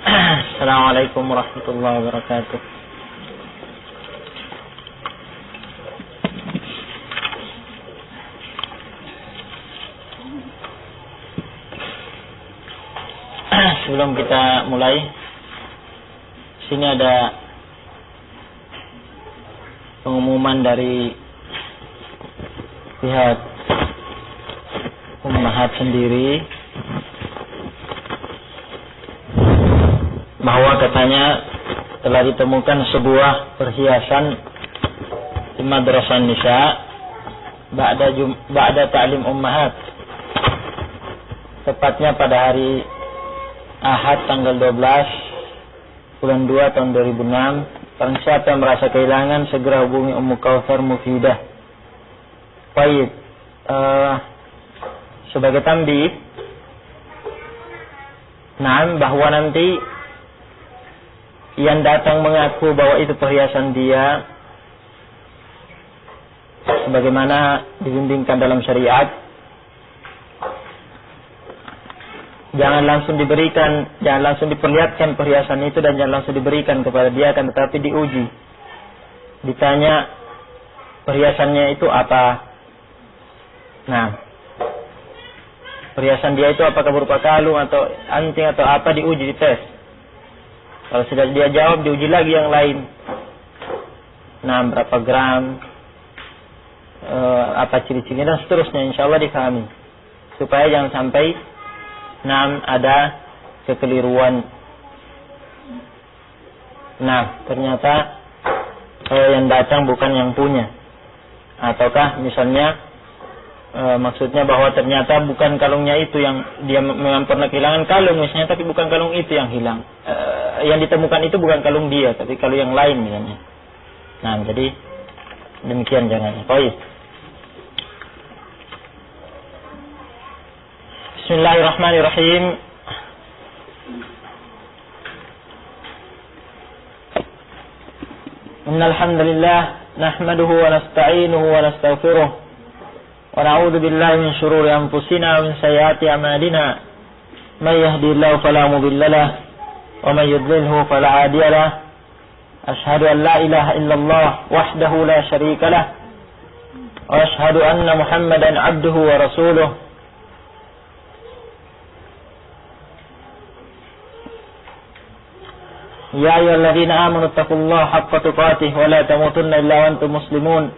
Assalamualaikum warahmatullahi wabarakatuh. Sebelum kita mulai, sini ada pengumuman dari pihak Ummahat sendiri bahwa katanya telah ditemukan sebuah perhiasan di Madrasah Nisa ba'da ta'lim ummahat, tepatnya pada hari Ahad tanggal 12 bulan 2 tahun 2006. Barang siapa yang merasa kehilangan, segera hubungi Ummu Kautsar Mufidah. Baik, sebagai tambih, bahwa nanti yang datang mengaku bahwa itu perhiasan dia, sebagaimana dibimbingkan dalam syariat, jangan langsung diperlihatkan perhiasan itu dan jangan langsung diberikan kepada dia, akan tetapi diuji. Ditanya perhiasannya itu apa. Perhiasan dia itu apakah berupa kalung atau anting atau apa, diuji, dites. Kalau sudah dia jawab, diuji lagi yang lain. Berapa gram, apa ciri-cirinya dan seterusnya, insya Allah difahami. Supaya jangan sampai ada kekeliruan. Ternyata yang datang bukan yang punya. Ataukah misalnya maksudnya bahwa ternyata bukan kalungnya itu yang dia memang pernah kehilangan kalung misalnya, tapi bukan kalung itu yang hilang. Yang ditemukan itu bukan kalung dia, tapi kalung yang lain misalnya. Jadi demikian jangan. Baik. Bismillahirrahmanirrahim. Innal hamdalillah nahmaduhu wa nasta'inuhu wa nastaghfiruh wa na'udzu billahi min shururi anfusina wa min sayyiati a'malina. May yahdihillahu fala mudilla lahu wa may yudlilhu fala hadiya lahu. Ashhadu an la ilaha illallah wahdahu la syarika lahu wa ashhadu anna Muhammadan 'abduhu wa rasuluh. Ya ayyuhalladzina amanu taqullaha haqqa tuqatih wa la tamutunna illa wa antum muslimun.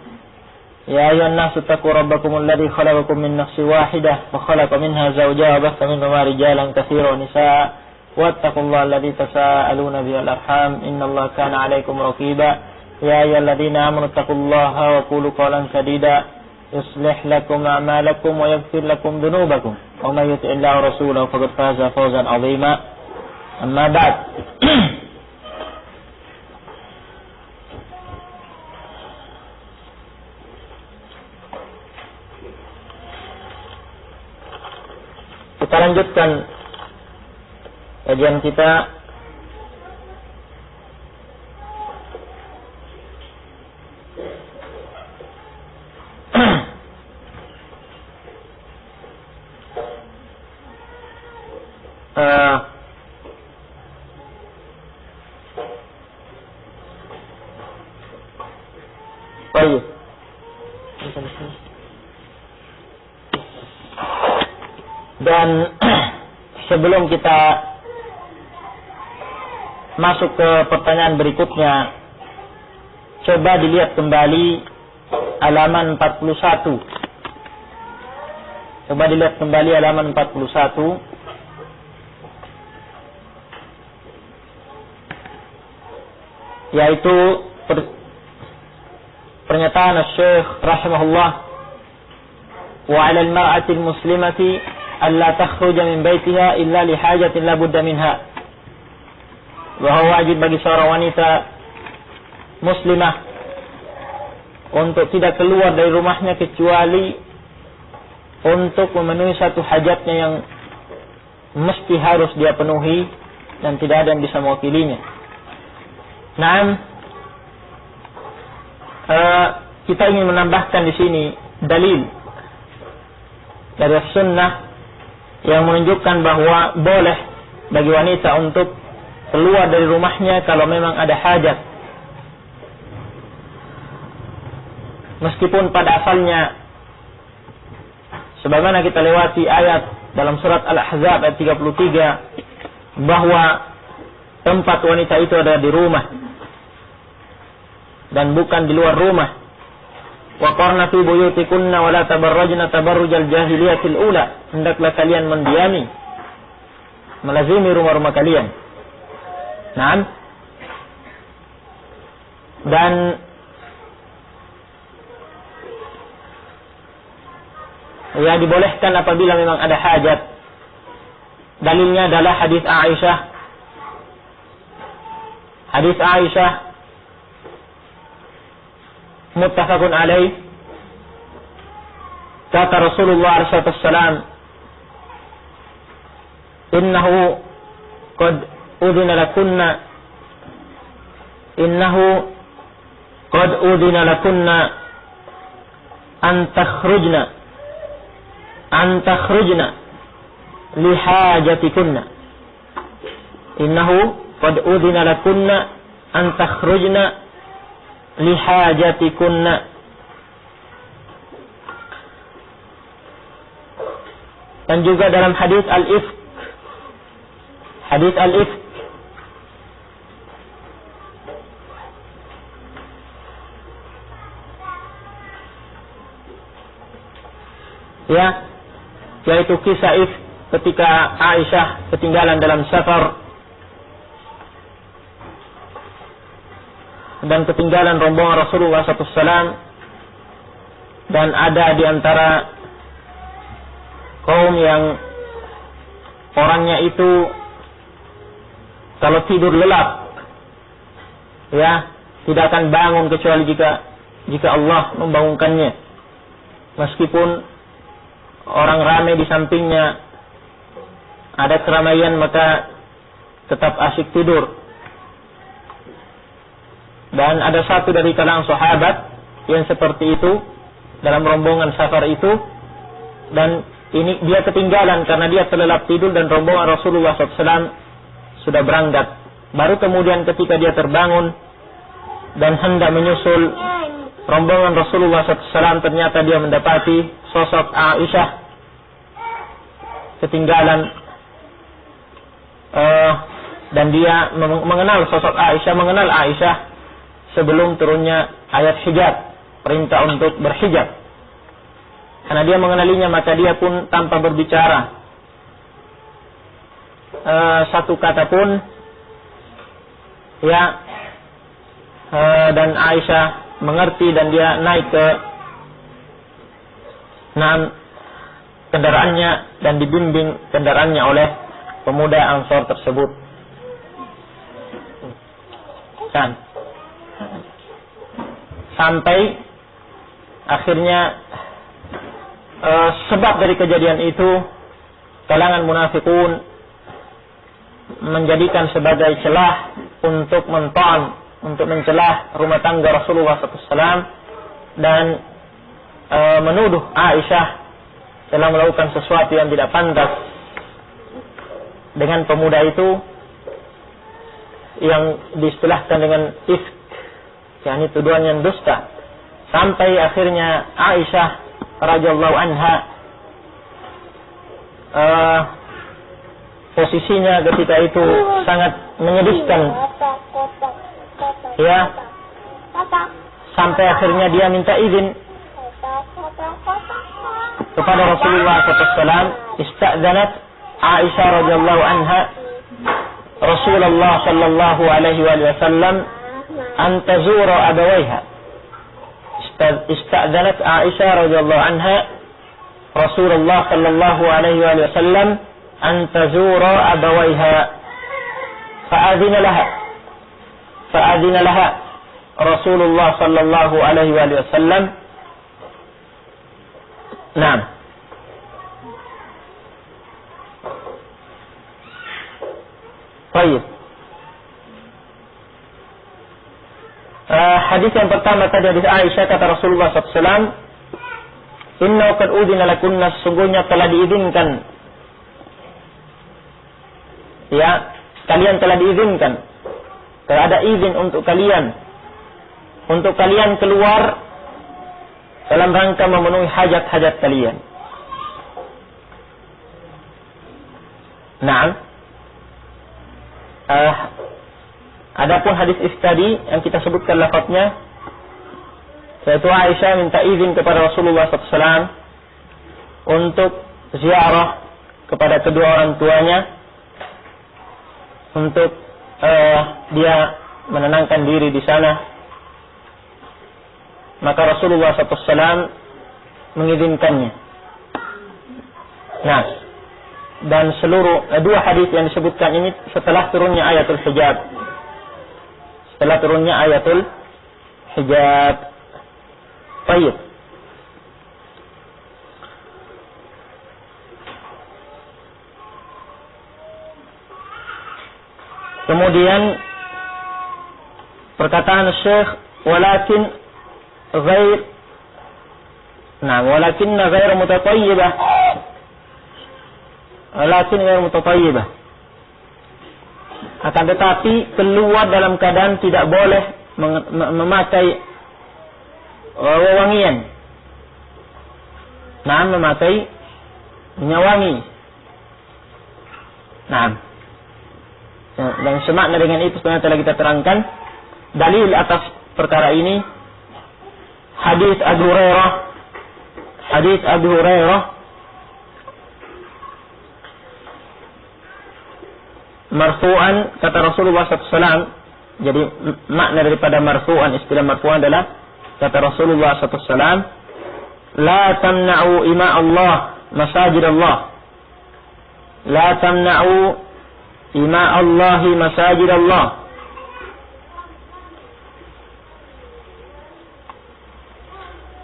Ya ayyuhan nasu taqu rabbakumul ladzi khalaqakum min nafsin wahidah wa khalaqa minha zawjaha wa batha minhuma rijalan katsiran wa nisaa. Wattaqullaha alladzi tasaaluna bihi wal arham, innallaha kana 'alaikum raqiba. Ya ayyuhalladzina amanu taqullaha wa qulu qawlan sadida yuslih lakum a'malakum wa yaghfir lakum dhunubakum wa may yuti'illaha wa rasulahu faqad faza fawzan 'azima. Amma ba'd. Kita lanjutkan kajian kita baik. Dan sebelum kita masuk ke pertanyaan berikutnya, coba dilihat kembali halaman 41. Coba dilihat kembali halaman 41. Yaitu pernyataan Syekh rahimahullah, wa 'ala al-mar'ati al-muslimati alla takhruja min baitiha illa li hajatin la budda minha. Bahwa wajib bagi seorang wanita muslimah untuk tidak keluar dari rumahnya kecuali untuk memenuhi satu hajatnya yang mesti harus dia penuhi dan tidak ada yang bisa mewakilinya. Kita ingin menambahkan di sini dalil dari sunnah yang menunjukkan bahwa boleh bagi wanita untuk keluar dari rumahnya kalau memang ada hajat. Meskipun pada asalnya, sebagaimana kita lewati ayat dalam surat Al-Ahzab ayat 33, bahwa tempat wanita itu ada di rumah dan bukan di luar rumah. Wa qarna fi buyutikunna wa la tabarrajna tabarrujal jahiliyatil ula. Hendaklah kalian mendiami, melazimi rumah-rumah kalian. Naam. Dan ya dibolehkan apabila memang ada hajat. Dalilnya adalah hadis Aisyah. Hadis Aisyah muttafaqun alaih. Kata Rasulullah SAW, innahu qad udhina lakunna, innahu qad udhina lakunna an takhrujna lihajatikunna. Innahu qad udhina lakunna an takhrujna lihajatikunna. Dan juga dalam hadis al-ifk, ya, yaitu kisah ifk ketika Aisyah ketinggalan dalam safar dan ketinggalan rombongan Rasulullah SAW, dan ada di antara kaum yang orangnya itu kalau tidur lelap, ya, tidak akan bangun kecuali jika Allah membangunkannya. Meskipun orang ramai di sampingnya, ada keramaian, maka tetap asyik tidur. Dan ada satu dari kalangan sahabat yang seperti itu dalam rombongan safar itu, dan ini dia ketinggalan karena dia terlelap tidur dan rombongan Rasulullah SAW sudah berangkat. Baru kemudian ketika dia terbangun dan hendak menyusul rombongan Rasulullah SAW, ternyata dia mendapati sosok Aisyah ketinggalan, dan dia mengenal sosok Aisyah, mengenal Aisyah sebelum turunnya ayat hijab, perintah untuk berhijab. Karena dia mengenalinya, maka dia pun tanpa berbicara satu kata pun, ya, dan Aisyah mengerti dan dia naik ke kendaraannya dan dibimbing kendaraannya oleh pemuda Ansor tersebut. Dan sampai akhirnya sebab dari kejadian itu kalangan munafikun menjadikan sebagai celah untuk untuk mencelah rumah tangga Rasulullah SAW dan menuduh Aisyah telah melakukan sesuatu yang tidak pantas dengan pemuda itu yang diistilahkan dengan ifk, yakni tuduhan yang dusta. Sampai akhirnya Aisyah radhiyallahu anha posisinya ketika itu sangat menyedihkan, ya, sampai akhirnya dia minta izin kepada Rasulullah SAW. Istadzanat Aisyah radhiyallahu anha Rasulullah sallallahu alaihi wasallam an tazura abawaiha. Istadzanat Aisyah radhiyallahu anha Rasulullah sallallahu alaihi wasallam an tazura abawaiha fa'adhina laha Rasulullah sallallahu alaihi wasallam. Naam. Baik. Hadis yang pertama tadi hadis Aisyah, kata Rasulullah SAW, inna qad udhina lakunna, sesungguhnya telah diizinkan, ya, kalian telah diizinkan, telah ada izin untuk kalian keluar dalam rangka memenuhi hajat-hajat kalian. Nah, adapun hadis tadi yang kita sebutkan lafadznya, yaitu Aisyah minta izin kepada Rasulullah SAW untuk ziarah kepada kedua orang tuanya, untuk dia menenangkan diri di sana. Maka Rasulullah SAW mengizinkannya. Nah, dan seluruh dua hadis yang disebutkan ini setelah turunnya ayatul hijab. Setelah turunnya ayatul hijab. Baik. Kemudian perkataan Syekh walakin ghair mutatayyibah. Walakin ghair mutatayyibah. Akan tetapi keluar dalam keadaan tidak boleh memakai wewangian. Nah, memakai minyak wangi. Nah, dan semakna dengan itu sebenarnya telah kita terangkan dalil atas perkara ini hadis Abu Hurairah marfu'an, kata Rasulullah SAW. Jadi makna daripada marfu'an, istilah marfu'an adalah kata Rasulullah SAW, la tamna'u ima Allah masajid Allah, la tamna'u ima Allahi masajid Allah.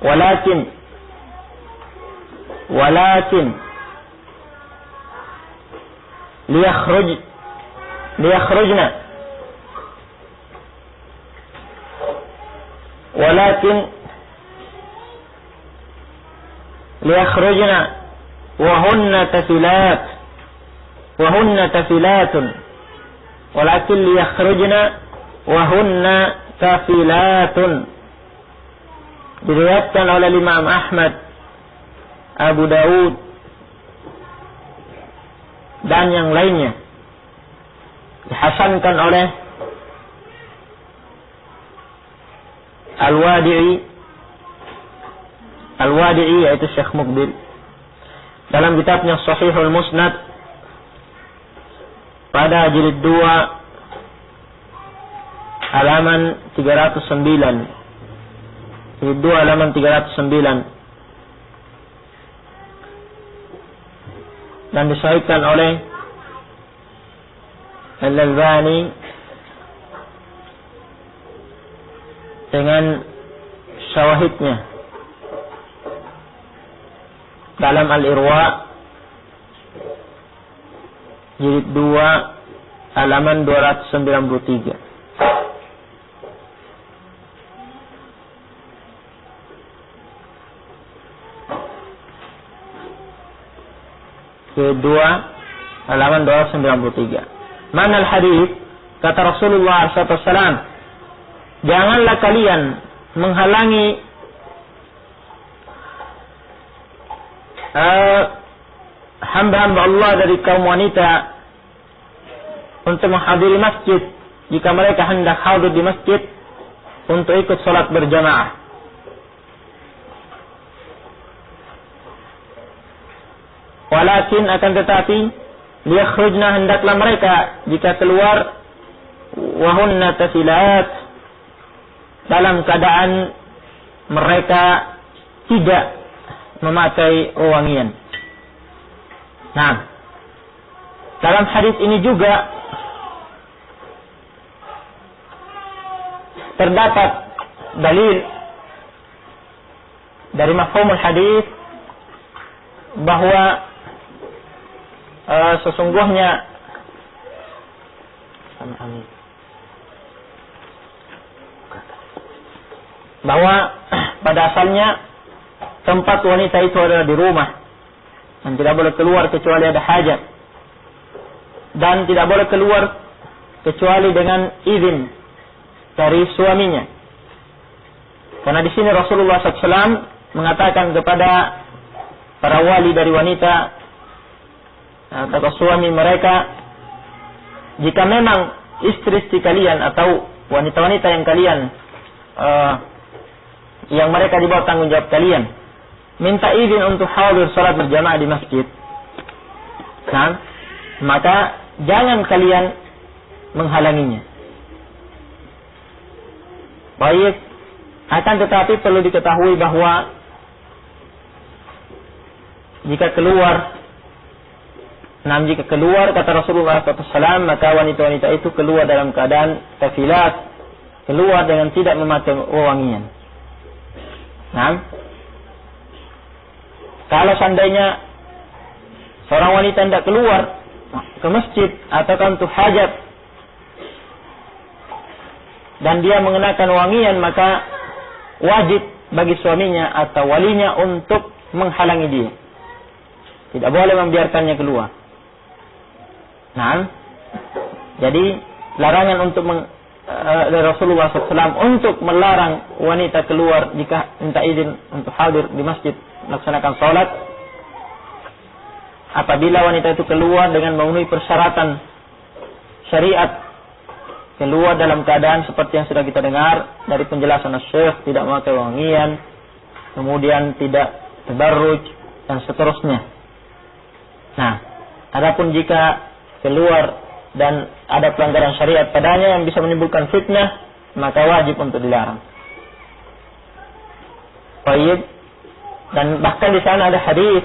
Walakin liyakhrujna wa hunna tafilatun walakin liyakhrujna wa hunna tafilatun. Diriwayatkan oleh Imam Ahmad, Abu Daud dan yang lainnya, dihasankan oleh Al-Wadi'i yaitu Syekh Muqbil dalam kitabnya Sahihul Musnad pada jilid 2 halaman 309. Jilid 2 halaman 309 dan disahihkan oleh Al-Albani dengan syawahidnya dalam Al-Irwa jilid 2 halaman 293. Kedua halaman 293. Mana al-hadis? Kata Rasulullah SAW, janganlah kalian menghalangi hamba-hamba Allah dari kaum wanita untuk menghadiri masjid jika mereka hendak hadir di masjid untuk ikut salat berjamaah. Walakin akan tetapi liyakhrujna, hendaklah mereka jika keluar wahunna tafilat, dalam keadaan mereka tidak memakai wewangian. Nah, dalam hadis ini juga terdapat dalil dari mafhumul hadis bahwa sesungguhnya bahwa pada asalnya tempat wanita itu adalah di rumah dan tidak boleh keluar kecuali ada hajat, dan tidak boleh keluar kecuali dengan izin dari suaminya. Karena di sini Rasulullah SAW mengatakan kepada para wali dari wanita atau suami mereka, jika memang istri-istri kalian atau wanita-wanita yang kalian yang mereka di bawah tanggung jawab kalian minta izin untuk hadir salat berjamaah di masjid, nah, maka jangan kalian menghalanginya. Baik, akan tetapi perlu diketahui bahwa jika keluar kata Rasulullah SAW, maka wanita-wanita itu keluar dalam keadaan tafilat, keluar dengan tidak memakai wewangian. Nah, kalau seandainya seorang wanita tidak keluar ke masjid atau untuk hajat dan dia mengenakan wangian, maka wajib bagi suaminya atau walinya untuk menghalangi dia. Tidak boleh membiarkannya keluar. Nah, jadi larangan untuk dari Rasulullah SAW untuk melarang wanita keluar jika minta izin untuk hadir di masjid melaksanakan sholat, apabila wanita itu keluar dengan memenuhi persyaratan syariat, keluar dalam keadaan seperti yang sudah kita dengar dari penjelasan Syekh, tidak memakai wangian, kemudian tidak tabarruj dan seterusnya. Nah, adapun jika keluar dan ada pelanggaran syariat padanya yang bisa menimbulkan fitnah, maka wajib untuk dilarang. Baik, dan bahkan di sana ada hadis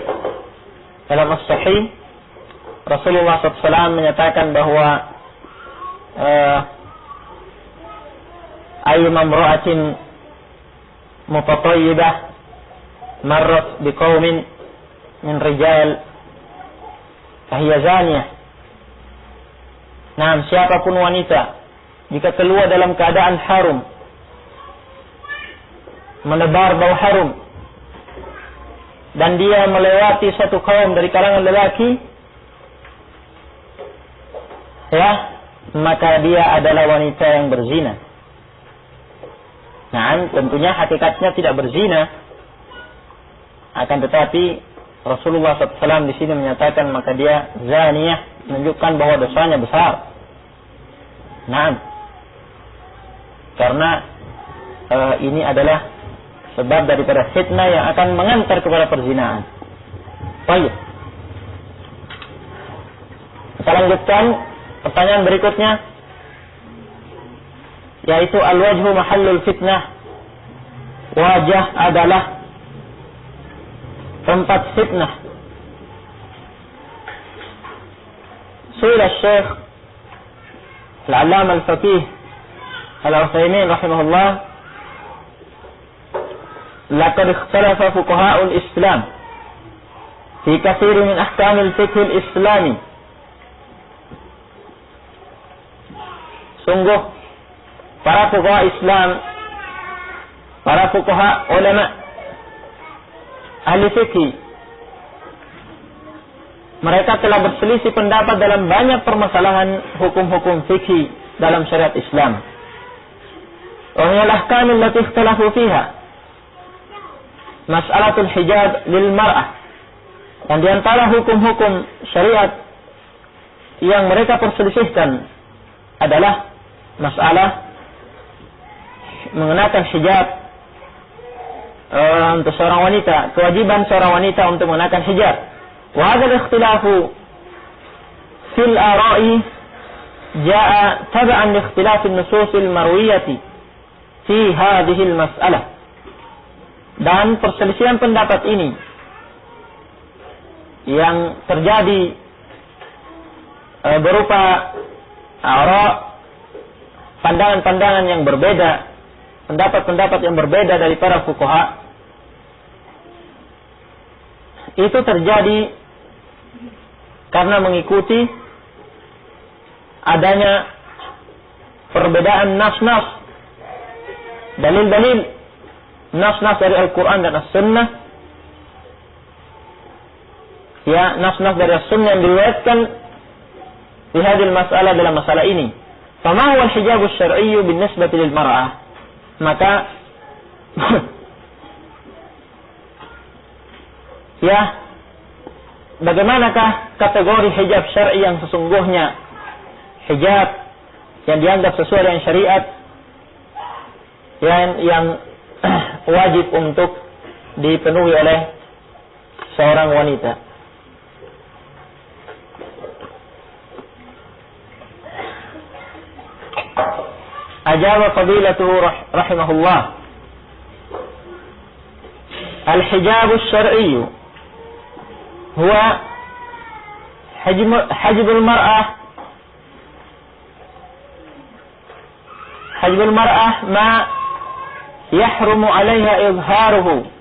dalam as-sahih Rasulullah SAW menyatakan bahwa ayyuma imra'atin mutatayyibah marrat biqaumin min rijal fahiya zaniyah. Nah, siapapun wanita jika keluar dalam keadaan harum, menebar bau harum, dan dia melewati satu kaum dari kalangan lelaki, ya, maka dia adalah wanita yang berzina. Nah, tentunya hakikatnya tidak berzina, akan tetapi Rasulullah SAW di sini menyatakan maka dia zaniyah, menunjukkan bahwa dosanya besar. Nah, karena ini adalah sebab daripada fitnah yang akan mengantar kepada perzinaan. Baik. Kita lanjutkan pertanyaan berikutnya, yaitu al-wajhu mahallul fitnah. Wajah adalah tempat fitnah. Su'ila Syekh Al-Allamah Al-Faqih Al-Utsaimin rahimahullah, laqad ikhtalafa fuqaha'ul Islam fi katsir min ahkamil fiqh al-islami. Sungguh para fuqaha Islam, para fuqaha ulama ahli fikih, mereka telah berselisih pendapat dalam banyak permasalahan hukum-hukum fikih dalam syariat Islam. Wa min al-ahkam allati ikhtalafu fiha mas'alatul hijab lil mar'ah. Dan di antara hukum-hukum syariat yang mereka perselisihkan adalah masalah mengenakan hijab untuk seorang wanita, kewajiban seorang wanita untuk mengenakan hijab. Wa hadzal ikhtilafu fil ara'i jaa tab'an li ikhtilafin nususil marwiyati fi hadhihi al-mas'alah. Dan perselisihan pendapat ini yang terjadi berupa ara', pandangan-pandangan yang berbeda, pendapat-pendapat yang berbeda dari para fuqaha, itu terjadi karena mengikuti adanya perbedaan nas-nas, dalil-dalil, nas-nas dari Al-Quran dan As-Sunnah, ya, nas-nas dari As-Sunnah yang diriwayatkan di hadil masalah, dalam masalah ini. Fama huwa al-hijab asy-syar'i binisbati lil mar'ah? Maka ya, bagaimanakah kategori hijab syar'i yang sesungguhnya? Hijab yang dianggap sesuai dengan syariat, yang wajib untuk dipenuhi oleh seorang wanita. Ajaba fadilatuhu rahimahullah, al-hijab asy-syar'i huwa hajbul mar'ah ma yahrumu 'alayha izharuhu.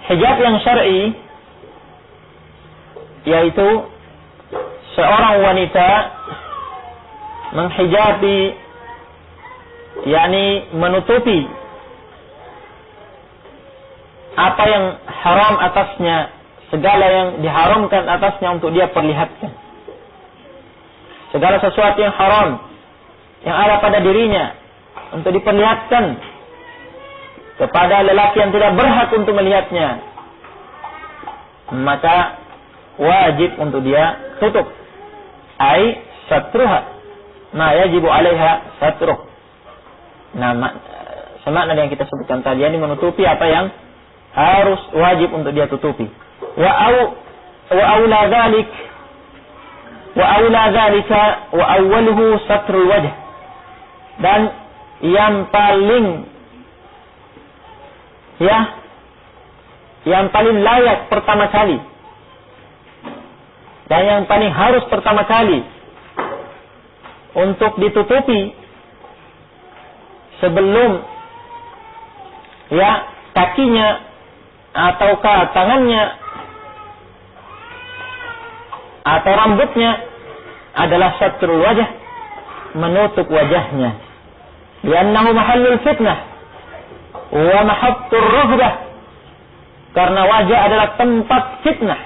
Hijab yang syar'i yaitu seorang wanita menghijabi, yakni menutupi apa yang haram atasnya, segala yang diharamkan atasnya untuk dia perlihatkan. Segala sesuatu yang haram yang ada pada dirinya untuk diperlihatkan kepada lelaki yang tidak berhak untuk melihatnya, maka wajib untuk dia tutup. Ai satruha ma yajibu 'alaiha satruh. Nah, semakna yang kita sebutkan tadi, ini menutupi apa yang harus wajib untuk dia tutupi. Wa aula dzalika wa awwaluhu satrul wajh. Dan yang paling layak pertama kali dan yang paling harus pertama kali untuk ditutupi sebelum kakinya ataukah tangannya atau rambutnya adalah satrul wajh, menutup wajahnya. Li'annahu mahallul fitnah wa mahattur rahbah, karena wajah adalah tempat fitnah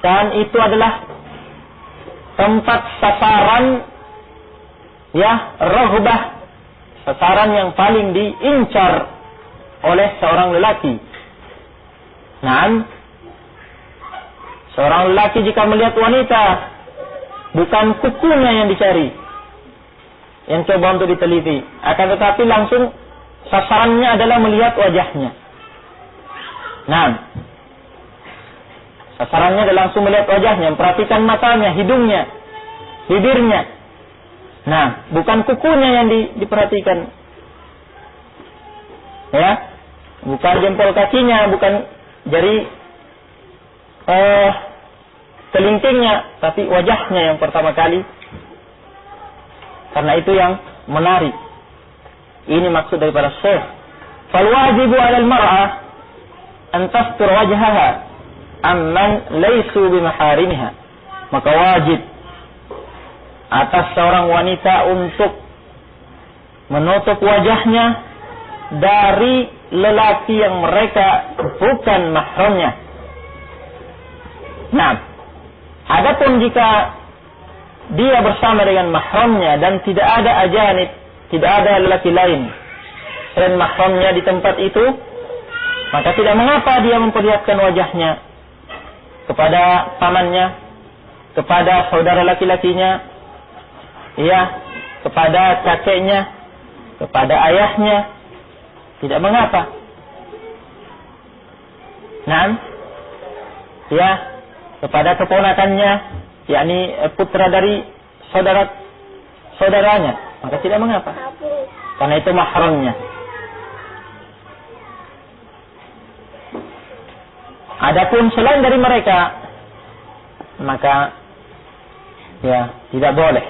dan itu adalah tempat sasaran rahbah, sasaran yang paling diincar oleh seorang lelaki. Nah, seorang lelaki jika melihat wanita, bukan kukunya yang dicari, yang coba untuk diteliti, akan tetapi langsung sasarannya adalah melihat wajahnya. Nah, sasarannya adalah langsung melihat wajahnya, memperhatikan matanya, hidungnya, bibirnya. Nah, bukan kukunya yang diperhatikan, bukan jempol kakinya, bukan jari kelingkingnya, tapi wajahnya yang pertama kali. Karena itu yang menarik. Ini maksud daripada Syekh. Fal wajibu 'alal mar'ah an tastur wajhaha amman laysu bimaharimiha. Maka wajib atas seorang wanita untuk menutup wajahnya dari lelaki yang mereka bukan mahramnya. Nah, adapun jika dia bersama dengan mahramnya dan tidak ada ajanib, tidak ada lelaki lain selain mahramnya di tempat itu, maka tidak mengapa dia memperlihatkan wajahnya kepada pamannya, kepada saudara laki-lakinya, kepada kakeknya, kepada ayahnya, tidak mengapa. Nah, kepada keponakannya, yakni putra dari saudaranya, maka tidak mengapa, karena itu mahramnya. Adapun selain dari mereka, maka tidak boleh.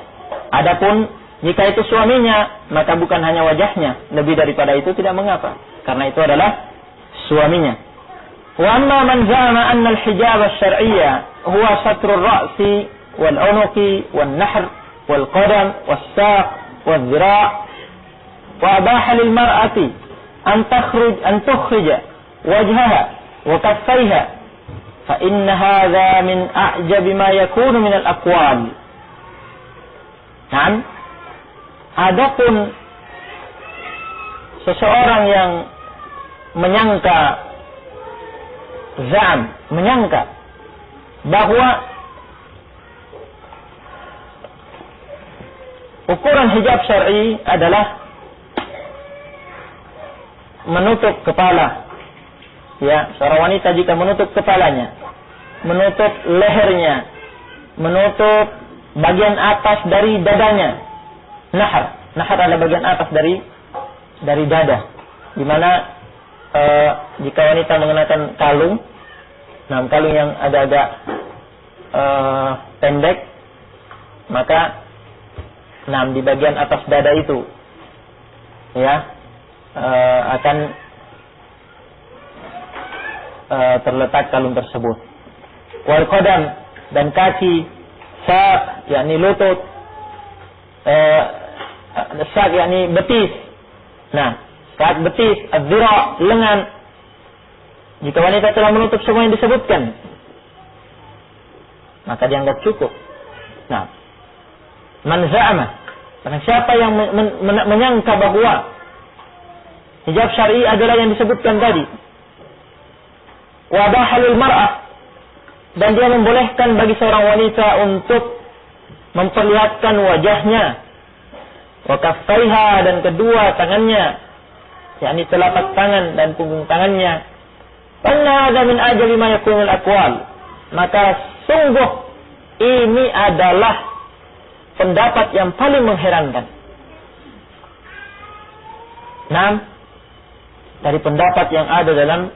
Adapun jika itu suaminya, maka bukan hanya wajahnya, lebih daripada itu tidak mengapa, karena itu adalah suaminya. Wa amma man za'ama anna al-hijab asy-syar'iyya huwa satrul ra'si wal 'unuqi wan nahr wal qadam was saq wal dhira' wa abaha lil mar'ati an tukhrija wajhaha wa kaffaiha fa inna hadha min a'jabi ma yakunu min al-aqwal. Kan? Adapun seseorang yang menyangka bahwa ukuran hijab syar'i adalah menutup kepala. Ya, seorang wanita jika menutup kepalanya, menutup lehernya, menutup bagian atas dari dadanya. Nahar adalah bagian atas dari dada. Di mana jika wanita mengenakan kalung, kalung yang agak-agak pendek, maka di bagian atas dada itu ya akan terletak kalung tersebut. Wal qadam, dan kaki, saq yakni lutut, saq yakni betis. Saq betis, ad-dhira lengan. Jika wanita telah menutup semua yang disebutkan, maka dianggap cukup. Man za'ama, karena siapa yang menyangka bahwa hijab syar'i adalah yang disebutkan tadi, wa bahalul mar'ah, dan dia membolehkan bagi seorang wanita untuk memperlihatkan wajahnya, wa kaffaiha, dan kedua tangannya, yakni telapak tangan dan punggung tangannya. Anna hadza min ajabi ma yakunu al-aqwal, maka sungguh ini adalah pendapat yang paling mengherankan. Dari pendapat yang ada dalam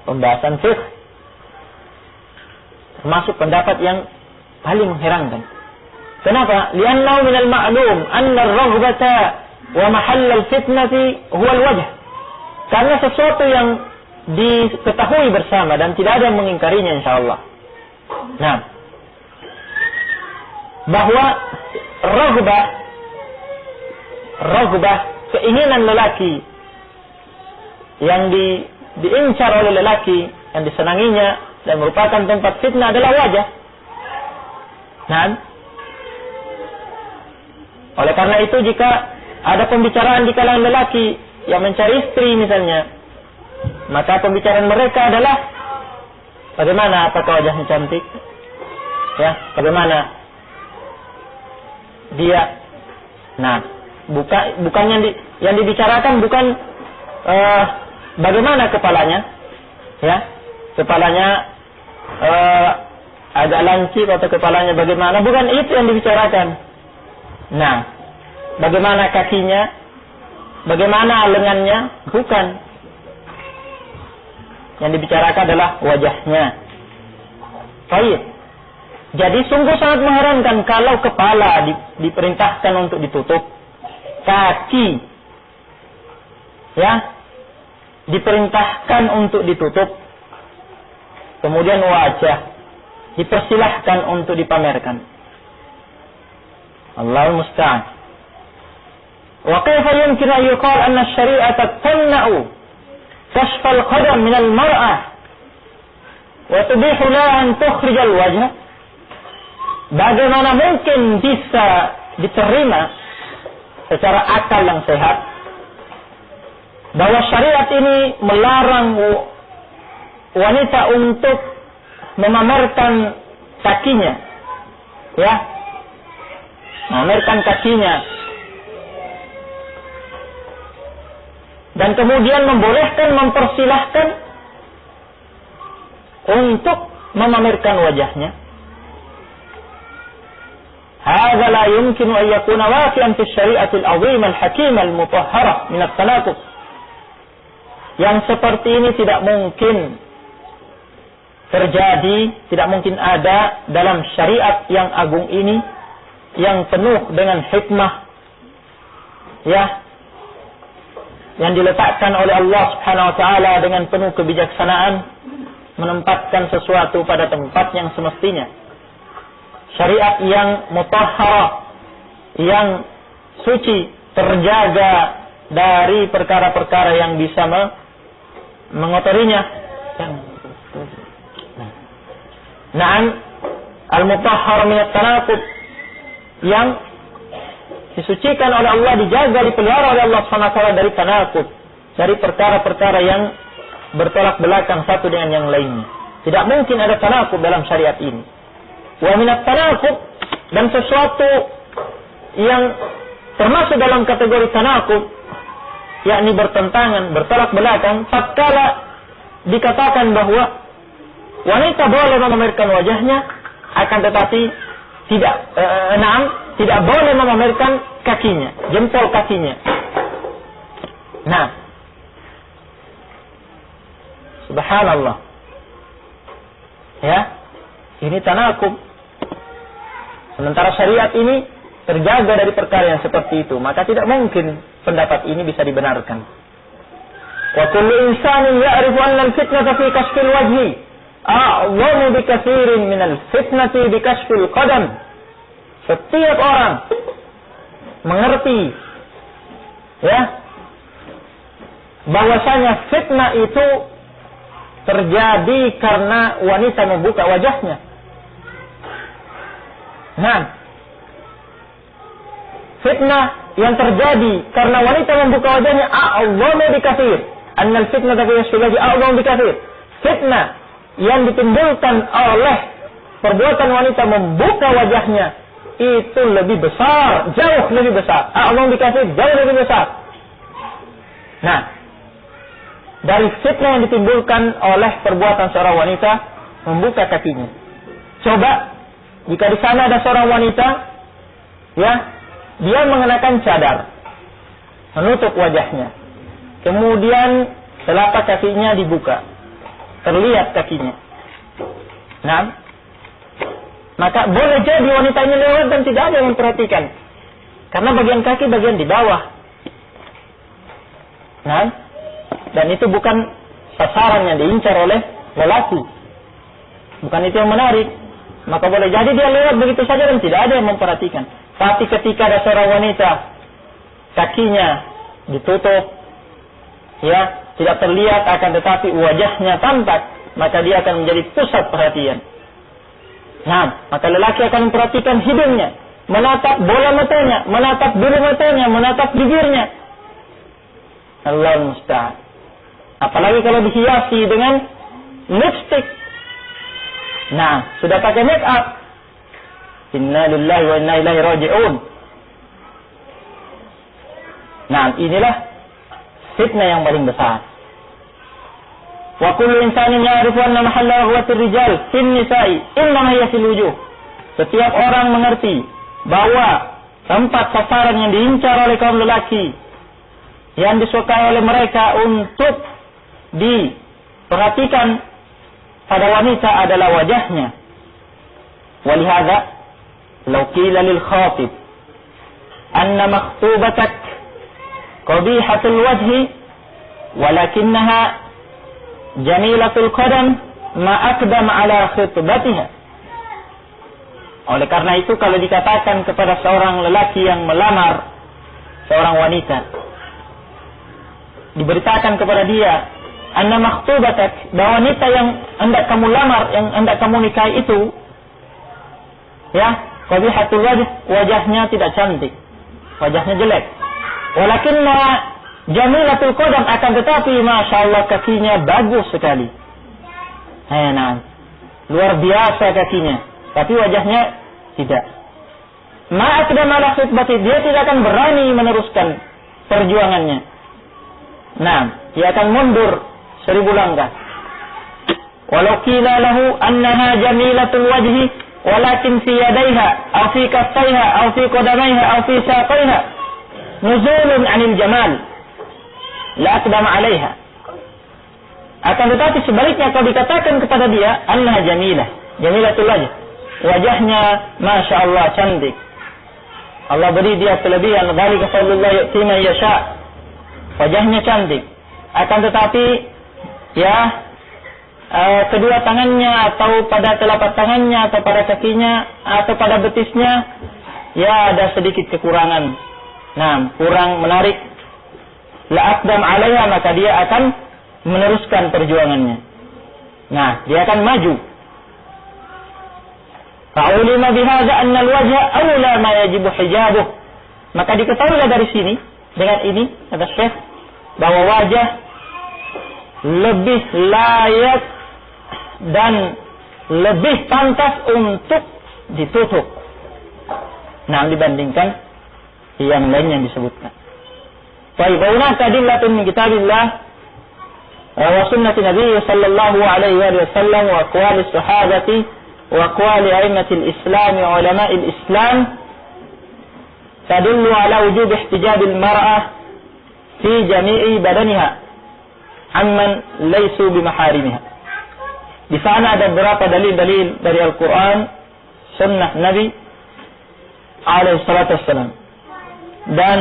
pembahasan fiqh, termasuk pendapat yang paling mengherankan. Kenapa? Li'annahu minal ma'lum anna ar-raghbata wa mahall al-fitnati huwa al-wajh. Karena sesuatu yang diketahui bersama dan tidak ada yang mengingkarinya insyaallah. Bahwa raghbah, keinginan lelaki yang diincar oleh lelaki, yang disenanginya dan merupakan tempat fitnah adalah wajah. Oleh karena itu jika ada pembicaraan di kalangan lelaki yang mencari istri misalnya, maka pembicaraan mereka adalah bagaimana, apakah wajahnya cantik? Ya, bagaimana dia? Bukan yang dibicarakan bukan bagaimana kepalanya, ya, kepalanya agak lancip atau kepalanya bagaimana, bukan itu yang dibicarakan. Bagaimana kakinya, bagaimana lengannya, bukan. Yang dibicarakan adalah wajahnya. Baik. Jadi sungguh sangat mengherankan kalau kepala diperintahkan untuk ditutup, kaki ya diperintahkan untuk ditutup, kemudian wajah dipersilahkan untuk dipamerkan. Allahul musta'an. Wa kaifa yumkinu an yuqal anna asy-syari'ata tamna'u kashf al-qadam min al-mar'ah wa tubihu laha an tukhrij al-wajh? Bagaimana mungkin bisa diterima secara akal yang sehat bahwa syariat ini melarang wanita untuk memamerkan kakinya, ya, memamerkan kakinya, dan kemudian mempersilahkan untuk memamerkan wajahnya. هذا لا يمكن أن يكون واقعا في الشريعة العظيمة الحكيمة المطهرة من التناقض. Yang seperti ini tidak mungkin terjadi, tidak mungkin ada dalam syariat yang agung ini, yang penuh dengan hikmah, ya, yang diletakkan oleh Allah Subhanahu wa taala dengan penuh kebijaksanaan, menempatkan sesuatu pada tempat yang semestinya. Syariat yang mutahharah, yang suci, terjaga dari perkara-perkara yang bisa mengotorinya. Na'am, al-mutahhar min at-tanaqud, yang disucikan oleh Allah, dijaga, dipelihara oleh Allah SWT dari tanaqud, dari perkara-perkara yang bertolak belakang satu dengan yang lainnya. Tidak mungkin ada tanaqud dalam syariat ini. Wa min at-tanaqud, dan sesuatu yang termasuk dalam kategori tanaqud, yakni bertentangan, bertolak belakang, tatkala dikatakan bahwa wanita boleh memamerkan wajahnya, akan tetapi tidak boleh memamerkan kakinya, jempol kakinya. Nah, subhanallah. Ya, ini tanaqub. Sementara syariat ini terjaga dari perkara yang seperti itu, maka tidak mungkin pendapat ini bisa dibenarkan. Wa kullu insanin ya'rifu anna al-fitnata fi kashfil wajhi a'zamu bi katsirin min al-fitnati bi kashfil qadam. Setiap orang mengerti, ya, bahwasanya fitnah itu terjadi karena wanita membuka wajahnya. Nah, fitnah yang terjadi karena wanita membuka wajahnya a'zamu bi katsir. Annal fitnata fi kashfil wajhi a'zamu bi katsir. Fitnah yang ditimbulkan oleh perbuatan wanita membuka wajahnya itu lebih besar, jauh lebih besar. Allah dikasih jauh lebih besar. Nah, dari fitnah yang ditimbulkan oleh perbuatan seorang wanita membuka kakinya. Coba jika di sana ada seorang wanita, ya, dia mengenakan cadar, menutup wajahnya, kemudian telapak kakinya dibuka, terlihat kakinya. Nah, maka boleh jadi wanita ini lewat dan tidak ada yang memperhatikan, karena bagian kaki bagian di bawah. Nah, dan itu bukan sasaran yang diincar oleh lelaki, bukan itu yang menarik. Maka boleh jadi dia lewat begitu saja dan tidak ada yang memperhatikan. Tapi ketika ada seorang wanita kakinya ditutup, ya, tidak terlihat, akan tetapi wajahnya tampak, maka dia akan menjadi pusat perhatian. Nah, maka lelaki akan memperhatikan hidungnya, menatap bola matanya, menatap bulu matanya, menatap bibirnya. Allahu musta'an. Apalagi kalau dihiasi dengan lipstick. Nah, sudah pakai make up. Inna lillahi wa inna ilaihi raji'un. Nah, inilah fitnah yang paling besar. Wa kullu insanin ya'rifu anna mahalla raghbatir rijal fin nisa'i innama hiya fil wujuh. Setiap orang mengerti bahwa tempat sasaran yang diincar oleh kaum lelaki, yang disukai oleh mereka untuk diperhatikan pada wanita adalah wajahnya. Walihada law qila lil khatib anna makhtubatak qabihatul wajhi walakinnaha jamilatul qadam ma aqdam ala khutbatiha. Oleh karena itu, kalau dikatakan kepada seorang lelaki yang melamar seorang wanita, diberitakan kepada dia anna makhtubatak, bahwa wanita yang hendak kamu lamar, yang hendak kamu nikahi itu, ya, qabihatul wajh, wajahnya tidak cantik, wajahnya jelek. Walakinna jamilatul qadam, akan tetapi masya Allah kakinya bagus sekali. Nah, luar biasa kakinya, tapi wajahnya tidak. Ma aqdama ala khutbati, dia tidak akan berani meneruskan perjuangannya. Nah, dia akan mundur 1000 langkah. Walau qila lahu annaha jamilatul wajhi walakin fi yadayha aw fi kaffayha aw fi qadamayha aw fi saqayha nuzulun 'anil jamal la aqdam 'alayha. Akan tetapi sebaliknya, kalau dikatakan kepada dia annaha jamilah, jamilatul wajh, wajahnya masya Allah cantik, Allah beri dia kelebihan, dzalika fadlullah yu'ti man yasha, wajahnya cantik, akan tetapi ya kedua tangannya atau pada telapak tangannya atau pada kakinya atau pada betisnya ya ada sedikit kekurangan. Nah, kurang menarik, la aqdam 'alaiha, maka dia akan meneruskan perjuangannya. Nah, dia akan maju. Fa'ulima bihadza anna al-wajha awla ma yajibu hijabuh. Maka diketahui dari sini dengan ini kata Syekh bahwa wajah lebih layak dan lebih pantas untuk ditutup. Nah, dibandingkan yang lain yang disebutkan. Baik, hunaka adillatun min kitabillah wa sunnati Nabi sallallahu alaihi wasallam wa aqwali sahabati wa aqwali a'immatil Islam wa ulama'il Islam tadullu ala wujub ihtijabil mar'ah fi jami'i badaniha amman laysu bimaharimiha. Di sana ada beberapa dalil-dalil dari Al-Quran, sunnah Nabi alaihi salatu wassalam, dan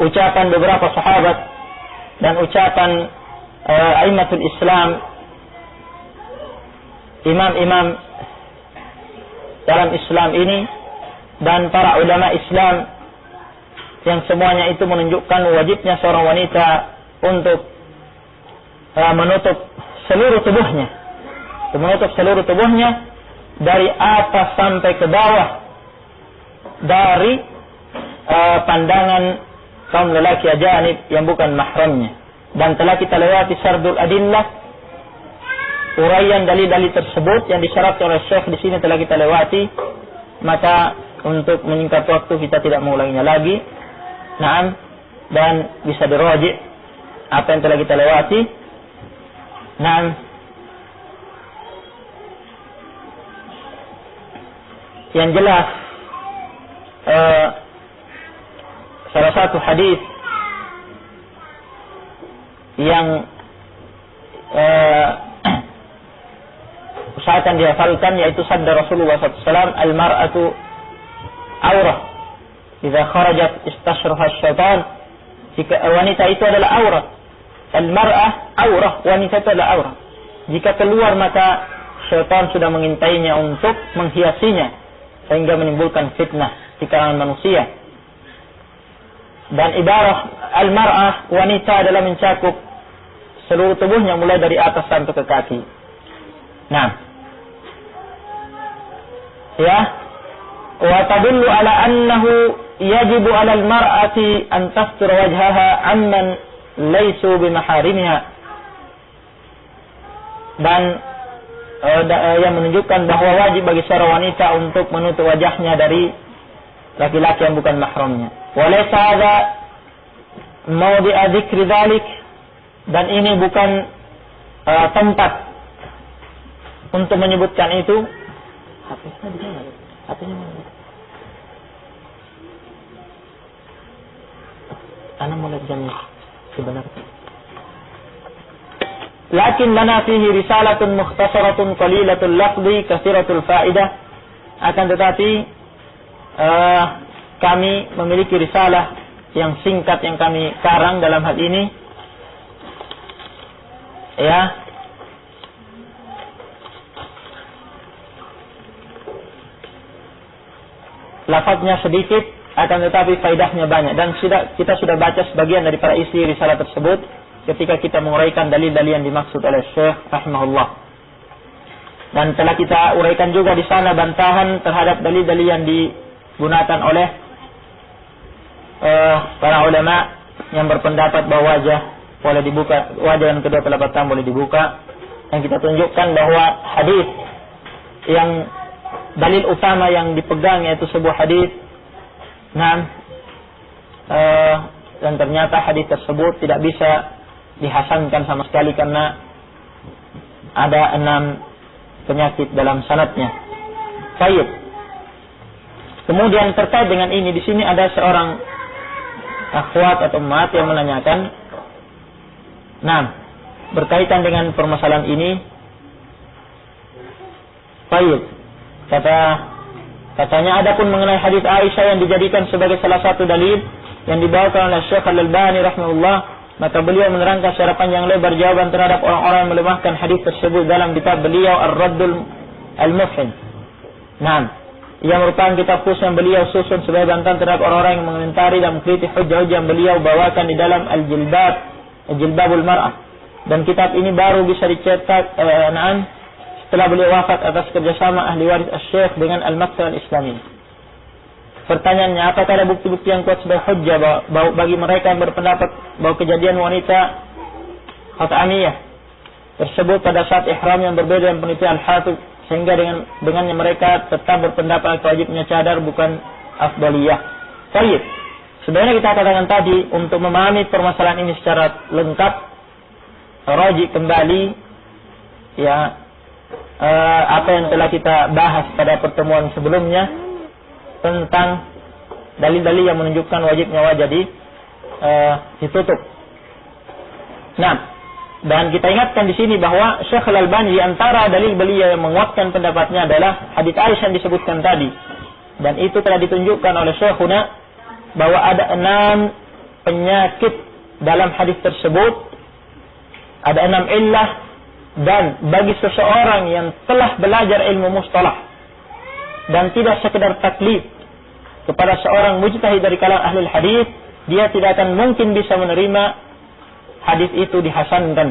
ucapan beberapa sahabat dan ucapan a'immatul Islam, imam-imam dalam Islam ini, dan para ulama Islam, yang semuanya itu menunjukkan wajibnya seorang wanita untuk menutup seluruh tubuhnya dari atas sampai ke bawah dari pandangan kaum lelaki ajanib yang bukan mahramnya. Dan telah kita lewati sardul adillah, uraian dalil-dalil tersebut yang disyaratkan oleh Syekh di sini telah kita lewati. Maka untuk menyingkat waktu kita tidak mengulanginya lagi. Naam, dan bisa dirajih apa yang telah kita lewati. Naam. Yang jelas salah satu hadis yang usahakan dihafalkan yaitu sabda Rasulullah SAW, al-mar'atu aurah idza kharajat istashraha syaitan. Jika wanita itu adalah aurat, al-mar'ah aurah, wanita itu adalah aurat. Jika keluar maka syaitan sudah mengintainya untuk menghiasinya sehingga menimbulkan fitnah di kalangan manusia. Dan ibarah al-mar'ah, wanita, adalah mencakup seluruh tubuhnya mulai dari atas sampai ke kaki. Nah, ya, wa tadullu ala annahu yajibu 'ala al-mar'ati an tastura wajhaha amman laysu bimaharimiha. Dan yang menunjukkan bahwa wajib bagi seorang wanita untuk menutup wajahnya dari laki-laki yang bukan mahramnya. Walaysa hadza mawdi'a dzikri dzalik, dan ini bukan tempat untuk menyebutkan itu. HP-nya di mana? HP-nya mana? Ana mulai jamnya sebenarnya. Lakin lana fihi risalatun mukhtasaratun qalilatul lafzi katsiratul faidah. Akan tetapi kami memiliki risalah yang singkat yang kami karang dalam hal ini. Ya. Lafaznya sedikit, akan tetapi faedahnya banyak, dan kita sudah baca sebagian dari para isi risalah tersebut ketika kita menguraikan dalil-dalil yang dimaksud oleh Syekh rahimahullah. Dan telah kita uraikan juga di sana bantahan terhadap dalil-dalil yang digunakan oleh para ulama yang berpendapat bahwa wajah boleh dibuka, wajah dan kedua telapak tangan boleh dibuka. Yang kita tunjukkan bahwa hadis yang dalil utama yang dipegang yaitu sebuah hadis. Dan ternyata hadis tersebut tidak bisa dihasankan sama sekali karena ada 6 penyakit dalam sanadnya. Baik. Kemudian terkait dengan ini, di sini ada seorang akhwat atau umat yang menanyakan, berkaitan dengan permasalahan ini. Baik. Katanya adapun mengenai hadis Aisyah yang dijadikan sebagai salah satu dalil yang dibawakan oleh Syekh Al-Albani rahimahullah, maka beliau menerangkan secara panjang lebar jawaban terhadap orang-orang yang melemahkan hadis tersebut dalam kitab beliau Ar-Raddul Al-Mufhim. yang merupakan kitab khusus yang beliau susun sebagai bantahan terhadap orang-orang yang mengomentari dan mengkritik hujah-hujah yang beliau bawakan di dalam Al-Jilbabul Mar'ah. Dan kitab ini baru bisa dicetak setelah beliau wafat atas kerjasama ahli waris Asy-Syaikh dengan Al-Maktab Al-Islami. Pertanyaannya, apakah ada bukti-bukti yang kuat sebagai hujjah bagi mereka yang berpendapat bahwa kejadian wanita Khat'amiyah tersebut pada saat ihram yang berbeda dengan penelitian Al-Hafidz, sehingga dengannya mereka tetap berpendapat wajibnya cadar bukan afdaliyah. Baik. Sebenarnya kita katakan tadi, untuk memahami permasalahan ini secara lengkap, raji kembali ya apa yang telah kita bahas pada pertemuan sebelumnya tentang dalil-dalil yang menunjukkan wajibnya wajah ditutup. Nah, dan kita ingatkan di sini bahwa Syekh Al-Albani di antara dalil beliau yang menguatkan pendapatnya adalah hadits Aisyah yang disebutkan tadi. Dan itu telah ditunjukkan oleh Syekhuna bahwa ada 6 penyakit dalam hadis tersebut. Ada 6 illah, dan bagi seseorang yang telah belajar ilmu mustalah dan tidak sekedar taklid kepada seorang mujtahid dari kalangan ahli hadis, dia tidak akan mungkin bisa menerima hadis itu dihasankan.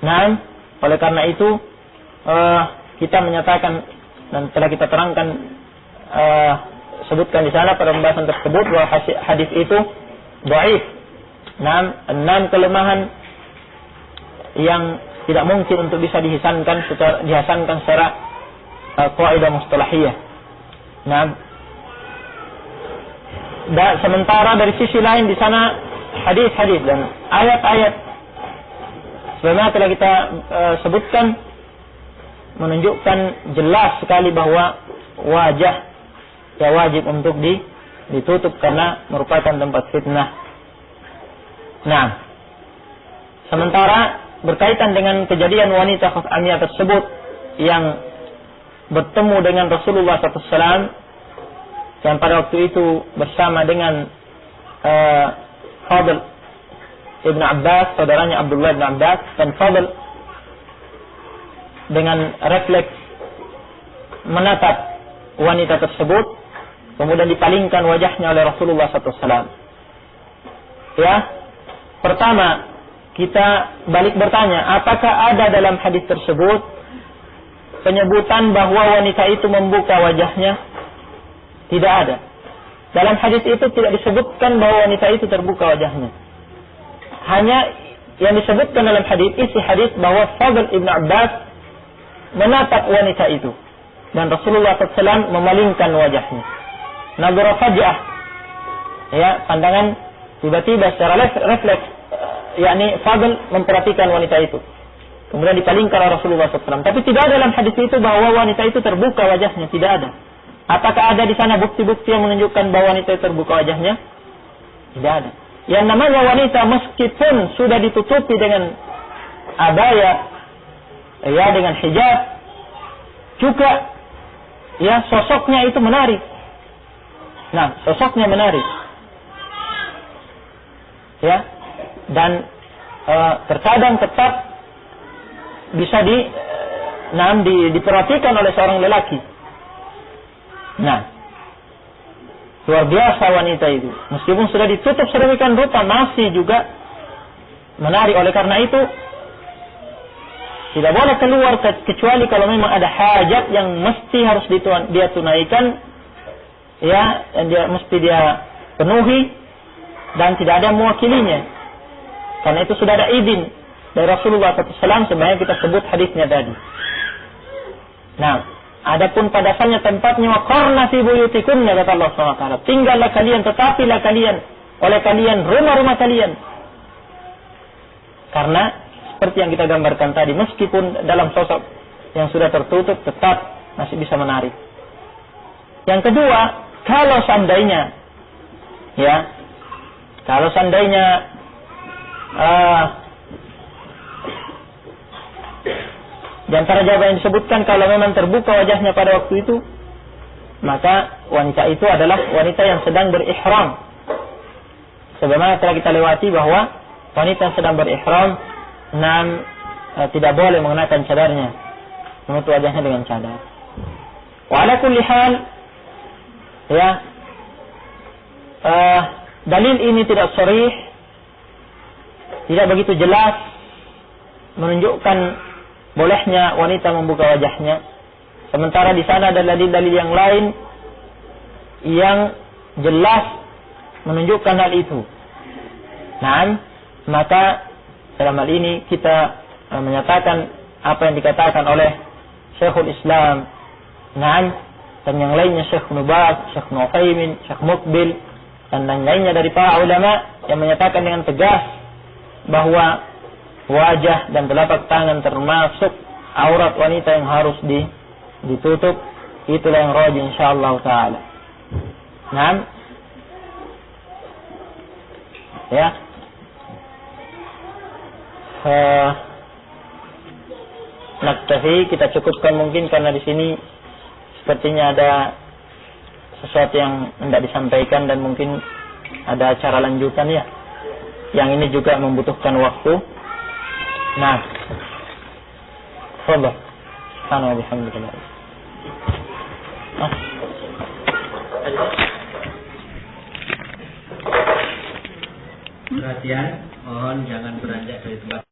Nah, oleh karena itu kita menyatakan dan telah kita terangkan sebutkan di sana pada pembahasan tersebut bahwa hadis itu dhaif. 6 kelemahan yang tidak mungkin untuk bisa dihasankan secara qaidah mustalahiyah. Nah, sementara dari sisi lain di sana hadis-hadis dan ayat-ayat sebagaimana telah kita sebutkan menunjukkan jelas sekali bahwa wajah ya wajib untuk ditutup karena merupakan tempat fitnah. Nah, sementara berkaitan dengan kejadian wanita Khat'amiyah tersebut yang bertemu dengan Rasulullah SAW yang pada waktu itu bersama dengan Fadl Ibn Abbas, saudaranya Abdullah Ibn Abbas, dan Fadl dengan refleks menatap wanita tersebut, kemudian dipalingkan wajahnya oleh Rasulullah SAW. Ya, pertama kita balik bertanya, apakah ada dalam hadis tersebut penyebutan bahwa wanita itu membuka wajahnya? Tidak ada. Dalam hadis itu tidak disebutkan bahwa wanita itu terbuka wajahnya. Hanya yang disebutkan dalam hadis, isi hadis bahwa Fadl Ibn Abbas menatap wanita itu dan Rasulullah SAW memalingkan wajahnya. Nadhara faj'ah, ya, pandangan tiba-tiba secara refleks, yakni Fadl memperhatikan wanita itu, kemudian dipalingkan oleh Rasulullah SAW. Tapi tidak ada dalam hadis itu bahwa wanita itu terbuka wajahnya, tidak ada. Apakah ada di sana bukti-bukti yang menunjukkan bahwa wanita itu terbuka wajahnya? Tidak ada. Yang namanya wanita meskipun sudah ditutupi dengan abaya, ya, dengan hijab, juga ya sosoknya itu menarik. Nah, sosoknya menarik. Ya. Dan terkadang tetap bisa diperhatikan oleh seorang lelaki. Nah, luar biasa wanita itu. Meskipun sudah ditutup sedemikian rupa, masih juga menarik. Oleh karena itu, tidak boleh keluar kecuali kalau memang ada hajat yang mesti harus dia tunaikan, ya, dan mesti dia penuhi, dan tidak ada mewakilinya. Karena itu sudah ada izin dari Rasulullah SAW, sebenarnya kita sebut hadisnya tadi. Nah, adapun pada asalnya tempatnya waqarna fi buyutikunna, kata Allah SWT. Tinggallah kalian, tetapilah kalian oleh kalian rumah-rumah kalian. Karena seperti yang kita gambarkan tadi, meskipun dalam sosok yang sudah tertutup, tetap masih bisa menarik. Yang kedua, kalau seandainya di antara jawaban yang disebutkan, kalau memang terbuka wajahnya pada waktu itu, maka wanita itu adalah wanita yang sedang berihram. Sebagaimana telah kita lewati bahwa wanita yang sedang berihram tidak boleh mengenakan cadarnya, menutup wajahnya dengan cadar. Wa ala kulli hal, ya, dalil ini tidak sharih, tidak begitu jelas menunjukkan bolehnya wanita membuka wajahnya. Sementara di sana ada dalil-dalil yang lain yang jelas menunjukkan hal itu. Nah, maka dalam hal ini kita menyatakan apa yang dikatakan oleh Syekhul Islam, dan yang lainnya Syekh Nubaz, Syekh Nu'aimin, Syekh Muqbil, dan yang lainnya dari para ulama yang menyatakan dengan tegas bahwa wajah dan telapak tangan termasuk aurat wanita yang harus ditutup. Itulah yang rajih insyaallah taala. Nah, ya, naktafi, kita cukupkan mungkin karena di sini sepertinya ada sesuatu yang hendak disampaikan dan mungkin ada acara lanjutan ya. Yang ini juga membutuhkan waktu. Nah, coba. Alhamdulillah. Perhatian, mohon jangan beranjak dari tempat.